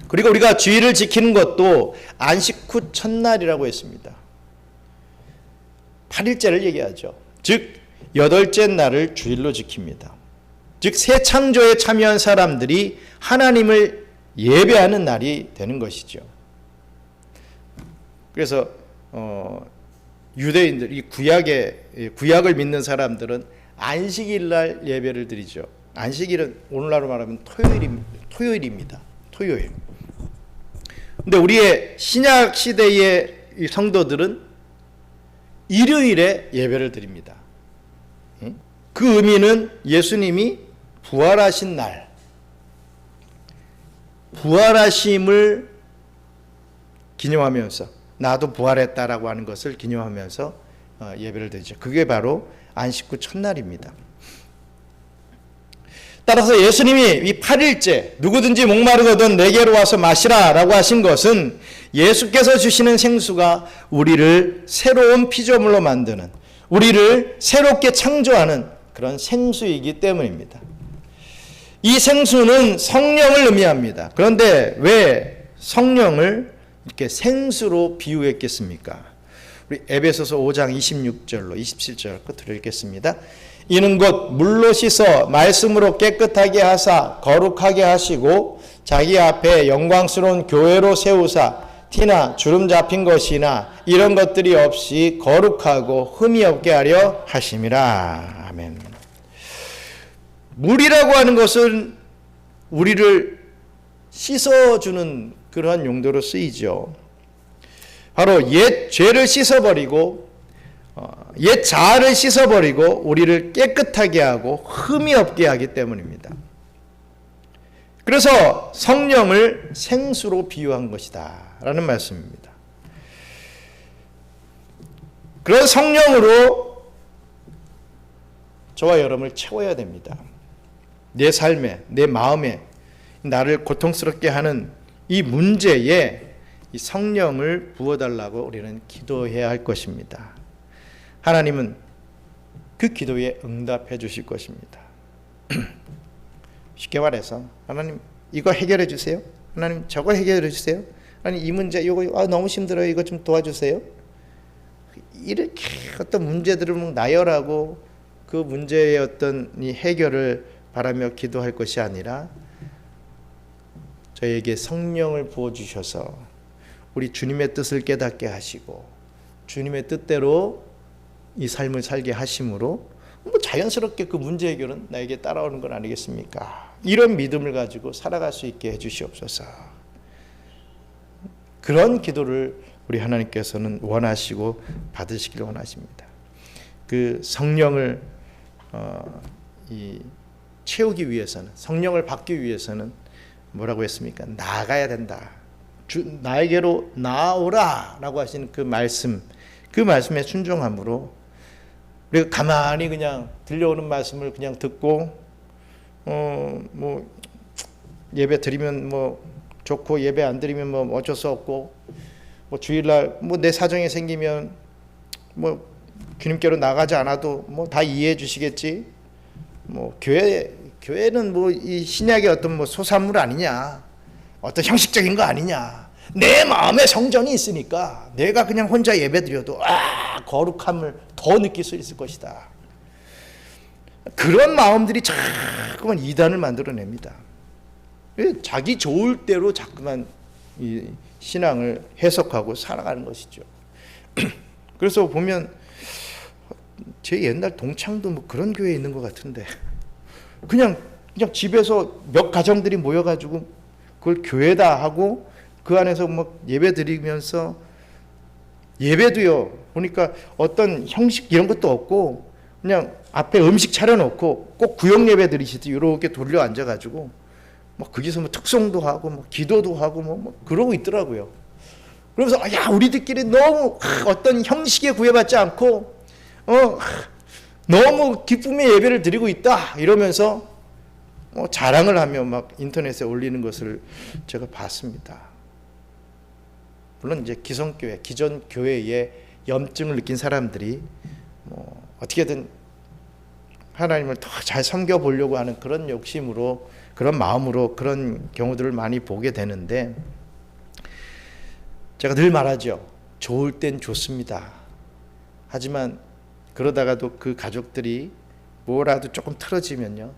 Speaker 1: 그리고 우리가 주일을 지키는 것도 안식 후 첫날이라고 했습니다. 8일째를 얘기하죠. 즉 8째 날을 주일로 지킵니다. 즉 새 창조에 참여한 사람들이 하나님을 예배하는 날이 되는 것이죠. 그래서 유대인들, 이 구약을 믿는 사람들은 안식일 날 예배를 드리죠. 안식일은 오늘날로 말하면 토요일입니다. 토요일. 근데 우리의 신약 시대의 성도들은 일요일에 예배를 드립니다. 그 의미는 예수님이 부활하신 날, 부활하심을 기념하면서 나도 부활했다라고 하는 것을 기념하면서 예배를 드리죠. 그게 바로 안식 후 첫날입니다. 따라서 예수님이 이 8일째 누구든지 목마르거든 내게로 와서 마시라 라고 하신 것은 예수께서 주시는 생수가 우리를 새로운 피조물로 만드는, 우리를 새롭게 창조하는 그런 생수이기 때문입니다. 이 생수는 성령을 의미합니다. 그런데 왜 성령을 이렇게 생수로 비유했겠습니까? 우리 에베소서 5장 26절로 27절 끝으로 읽겠습니다. 이는 곧 물로 씻어 말씀으로 깨끗하게 하사 거룩하게 하시고 자기 앞에 영광스러운 교회로 세우사 티나 주름 잡힌 것이나 이런 것들이 없이 거룩하고 흠이 없게 하려 하심이라. 아멘. 물이라고 하는 것은 우리를 씻어주는 그러한 용도로 쓰이죠. 바로 옛 죄를 씻어버리고 옛 자아를 씻어버리고 우리를 깨끗하게 하고 흠이 없게 하기 때문입니다. 그래서 성령을 생수로 비유한 것이다 라는 말씀입니다. 그런 성령으로 저와 여러분을 채워야 됩니다. 내 삶에, 내 마음에 나를 고통스럽게 하는 이 문제에 이 성령을 부어달라고 우리는 기도해야 할 것입니다. 하나님은 그 기도에 응답해 주실 것입니다. 쉽게 말해서 하나님 이거 해결해 주세요. 하나님 저거 해결해 주세요. 하나님 이 문제 이거 너무 힘들어요. 이거 좀 도와주세요. 이렇게 어떤 문제들을 나열하고 그 문제의 어떤 이 해결을 바라며 기도할 것이 아니라 저에게 성령을 부어주셔서 우리 주님의 뜻을 깨닫게 하시고 주님의 뜻대로 이 삶을 살게 하심으로 자연스럽게 그 문제 해결은 나에게 따라오는 건 아니겠습니까? 이런 믿음을 가지고 살아갈 수 있게 해주시옵소서. 그런 기도를 우리 하나님께서는 원하시고 받으시길 원하십니다. 그 성령을 채우기 위해서는, 성령을 받기 위해서는 뭐라고 했습니까? 나아가야 된다. 나에게로 나아오라 라고 하시는 그 말씀, 그 말씀에 순종함으로 우리가 가만히 그냥 들려오는 말씀을 그냥 듣고 뭐 예배 드리면 뭐 좋고 예배 안 드리면 뭐 어쩔 수 없고 뭐 주일날 뭐 내 사정이 생기면 뭐 주님께로 나가지 않아도 뭐 다 이해해 주시겠지. 뭐 교회는 뭐 이 신약의 어떤 뭐 소산물 아니냐, 어떤 형식적인 거 아니냐. 내 마음에 성전이 있으니까 내가 그냥 혼자 예배드려도 거룩함을 더 느낄 수 있을 것이다. 그런 마음들이 자꾸만 이단을 만들어냅니다. 자기 좋을 대로 자꾸만 이 신앙을 해석하고 살아가는 것이죠. 그래서 보면 제 옛날 동창도 뭐 그런 교회에 있는 것 같은데 그냥 집에서 몇 가정들이 모여가지고 그걸 교회다 하고 그 안에서 뭐 예배 드리면서 예배도요 보니까 어떤 형식 이런 것도 없고 그냥 앞에 음식 차려놓고 꼭 구역 예배 드리시듯이 이렇게 돌려 앉아가지고 뭐 거기서 뭐 특송도 하고 뭐 기도도 하고 뭐 그러고 있더라고요. 그러면서 야 우리들끼리 너무 어떤 형식에 구애받지 않고 너무 기쁨의 예배를 드리고 있다 이러면서 자랑을 하며 막 인터넷에 올리는 것을 제가 봤습니다. 물론 이제 기성교회, 기존 교회의 염증을 느낀 사람들이 어떻게든 하나님을 더 잘 섬겨 보려고 하는 그런 욕심으로, 그런 마음으로 그런 경우들을 많이 보게 되는데, 제가 늘 말하죠. 좋을 땐 좋습니다. 하지만 그러다가도 그 가족들이 뭐라도 조금 틀어지면요,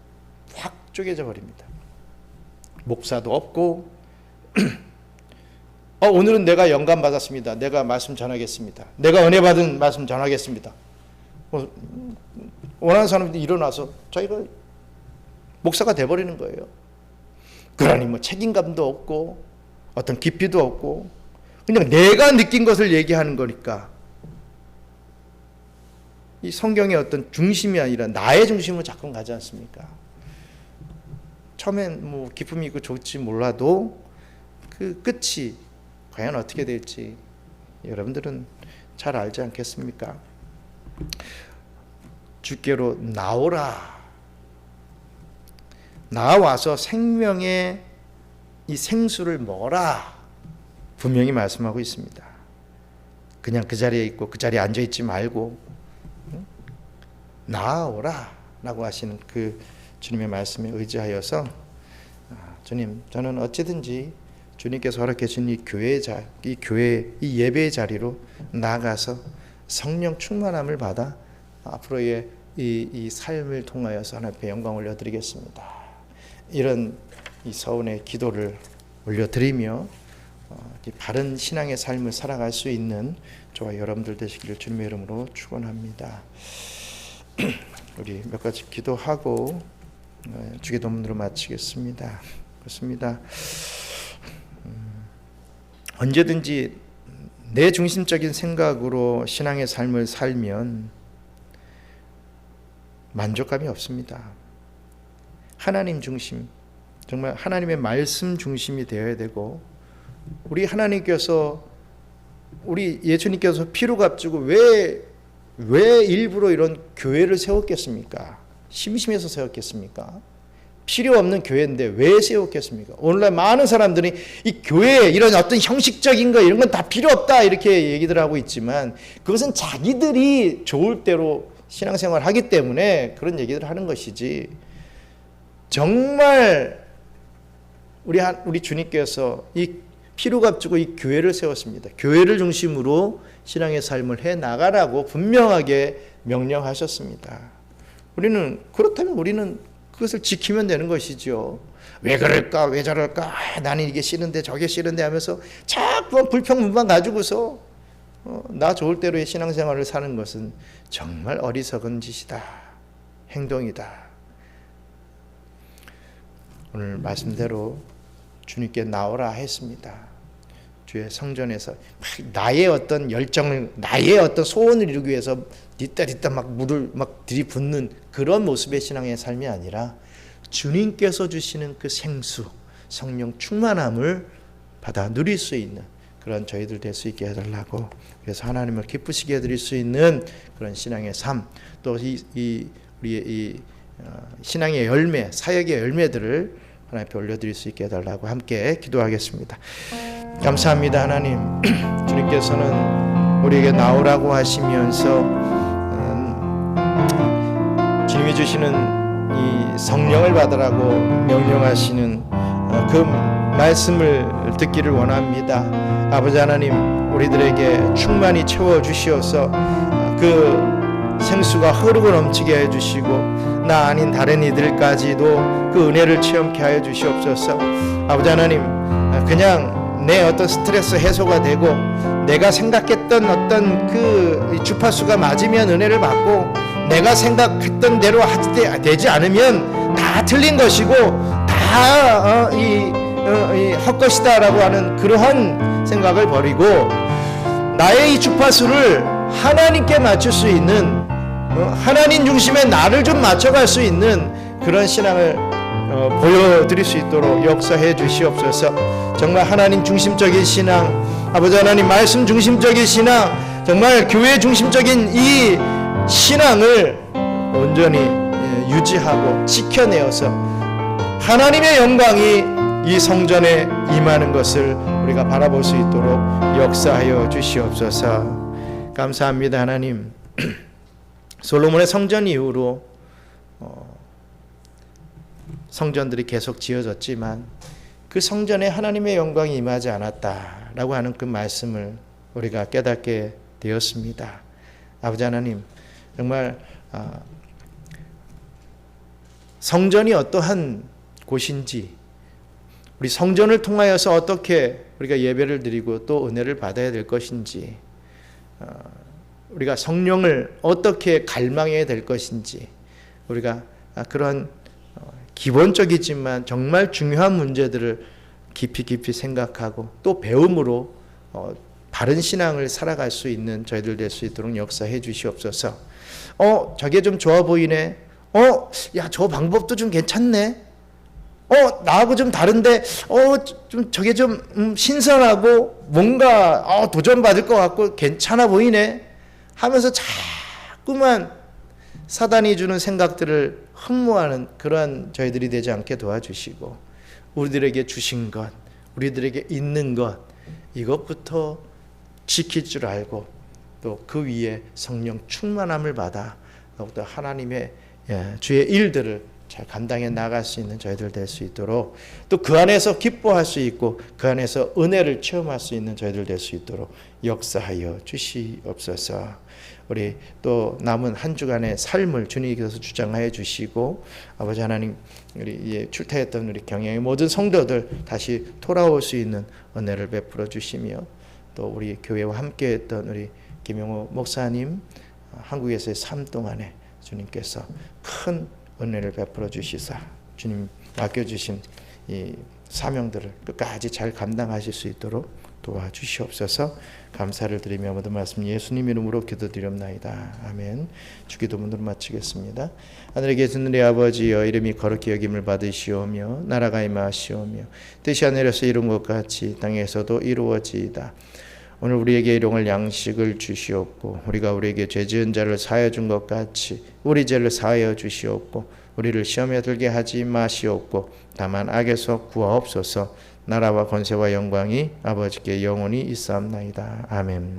Speaker 1: 확 쪼개져 버립니다. 목사도 없고 오늘은 내가 영감 받았습니다. 내가 말씀 전하겠습니다. 내가 은혜 받은 말씀 전하겠습니다. 원하는 사람들이 일어나서 자기가 목사가 돼버리는 거예요. 그러니 뭐 책임감도 없고 어떤 깊이도 없고 그냥 내가 느낀 것을 얘기하는 거니까 이 성경의 어떤 중심이 아니라 나의 중심으로 자꾸 가지 않습니까? 처음엔 뭐 기쁨이 있고 좋지 몰라도 그 끝이 과연 어떻게 될지 여러분들은 잘 알지 않겠습니까? 주께로 나오라. 나와서 생명의 이 생수를 먹어라. 분명히 말씀하고 있습니다. 그냥 그 자리에 있고 그 자리에 앉아 있지 말고 나오라 라고 하시는 그 주님의 말씀에 의지하여서 주님, 저는 어찌든지 주님께서 허락해 주신 이 교회, 이 예배의 자리로 나아가서 성령 충만함을 받아 앞으로의 이 삶을 통하여서 하나님 앞에 영광 올려드리겠습니다. 이런 이 서운의 기도를 올려드리며 바른 신앙의 삶을 살아갈 수 있는 저와 여러분들 되시기를 주님의 이름으로 축원합니다. 우리 몇 가지 기도하고 주기도문으로 마치겠습니다. 그렇습니다. 언제든지 내 중심적인 생각으로 신앙의 삶을 살면 만족감이 없습니다. 하나님 중심, 정말 하나님의 말씀 중심이 되어야 되고, 우리 하나님께서, 우리 예수님께서 피로 값주고 왜 일부러 이런 교회를 세웠겠습니까? 심심해서 세웠겠습니까? 필요 없는 교회인데 왜 세웠겠습니까? 오늘날 많은 사람들이 이 교회에 이런 어떤 형식적인 거 이런 건 다 필요 없다 이렇게 얘기들 하고 있지만, 그것은 자기들이 좋을 대로 신앙생활을 하기 때문에 그런 얘기들을 하는 것이지, 정말 우리 주님께서 이 피로 값주고 이 교회를 세웠습니다. 교회를 중심으로 신앙의 삶을 해 나가라고 분명하게 명령하셨습니다. 그렇다면 우리는 그것을 지키면 되는 것이죠. 왜 그럴까, 왜 저럴까, 나는 이게 싫은데 저게 싫은데 하면서 자꾸 불평분만 가지고서 나 좋을 대로의 신앙생활을 사는 것은 정말 어리석은 짓이다, 행동이다. 오늘 말씀대로 주님께 나오라 했습니다. 주의 성전에서 나의 어떤 열정을, 나의 어떤 소원을 이루기 위해서 뒤따 막 물을 막 들이붓는 그런 모습의 신앙의 삶이 아니라 주님께서 주시는 그 생수, 성령 충만함을 받아 누릴 수 있는 그런 저희들 될 수 있게 해달라고, 그래서 하나님을 기쁘시게 해드릴 수 있는 그런 신앙의 삶, 또 우리의 이 신앙의 열매, 사역의 열매들을 하나님 앞에 올려드릴 수 있게 해달라고 함께 기도하겠습니다. 감사합니다. 하나님, 주님께서는 우리에게 나오라고 하시면서 주님이 주시는 이 성령을 받으라고 명령하시는 그 말씀을 듣기를 원합니다. 아버지 하나님, 우리들에게 충만히 채워주시어서 그 생수가 흐르고 넘치게 해주시고 나 아닌 다른 이들까지도 그 은혜를 체험케 하여 주시옵소서. 아버지 하나님, 그냥 내 어떤 스트레스 해소가 되고 내가 생각했던 어떤 그 주파수가 맞으면 은혜를 받고, 내가 생각했던 대로 되지 않으면 다 틀린 것이고 다 헛것이다라고 하는 그러한 생각을 버리고 나의 이 주파수를 하나님께 맞출 수 있는 하나님 중심에 나를 좀 맞춰갈 수 있는 그런 신앙을 보여드릴 수 있도록 역사해 주시옵소서. 정말 하나님 중심적인 신앙, 아버지 하나님 말씀 중심적인 신앙, 정말 교회 중심적인 이 신앙을 온전히 유지하고 지켜내어서 하나님의 영광이 이 성전에 임하는 것을 우리가 바라볼 수 있도록 역사하여 주시옵소서. 감사합니다. 하나님, 솔로몬의 성전 이후로 성전들이 계속 지어졌지만 그 성전에 하나님의 영광이 임하지 않았다라고 하는 그 말씀을 우리가 깨닫게 되었습니다. 아버지 하나님, 정말 성전이 어떠한 곳인지, 우리 성전을 통하여서 어떻게 우리가 예배를 드리고 또 은혜를 받아야 될 것인지, 우리가 성령을 어떻게 갈망해야 될 것인지, 우리가 그런 기본적이지만 정말 중요한 문제들을 깊이 생각하고 또 배움으로 바른 신앙을 살아갈 수 있는 저희들 될 수 있도록 역사해 주시옵소서. 저게 좀 좋아 보이네. 야, 저 방법도 좀 괜찮네. 나하고 좀 다른데, 좀 저게 좀 신선하고 뭔가 도전받을 것 같고 괜찮아 보이네 하면서 자꾸만 사단이 주는 생각들을 흠모하는 그러한 저희들이 되지 않게 도와주시고, 우리들에게 주신 것, 우리들에게 있는 것, 이것부터 지킬 줄 알고 또 그 위에 성령 충만함을 받아 더욱더 하나님의 주의 일들을 잘 감당해 나갈 수 있는 저희들 될 수 있도록, 또 그 안에서 기뻐할 수 있고 그 안에서 은혜를 체험할 수 있는 저희들 될 수 있도록 역사하여 주시옵소서. 우리 또 남은 한 주간의 삶을 주님께서 주장하여 주시고, 아버지 하나님, 우리 출타했던 우리 경영의 모든 성도들 다시 돌아올 수 있는 은혜를 베풀어 주시며, 또 우리 교회와 함께했던 우리 김용호 목사님 한국에서의 삶 동안에 주님께서 큰 은혜를 베풀어 주시사 주님 맡겨주신 이 사명들을 끝까지 잘 감당하실 수 있도록 도와주시옵소서. 감사를 드리며 모든 말씀 예수님 이름으로 기도드리옵나이다. 아멘. 주기도문으로 마치겠습니다. 하늘에 계신 우리 아버지여, 이름이 거룩히 여김을 받으시오며 나라가 임하시오며 뜻이 하늘에서 이룬 것 같이 땅에서도 이루어지이다. 오늘 우리에게 일용할 양식을 주시옵고, 우리가 우리에게 죄 지은 자를 사하여 준 것 같이 우리 죄를 사하여 주시옵고, 우리를 시험에 들게 하지 마시옵고 다만 악에서 구하옵소서. 나라와 권세와 영광이 아버지께 영원히 있사옵나이다. 아멘.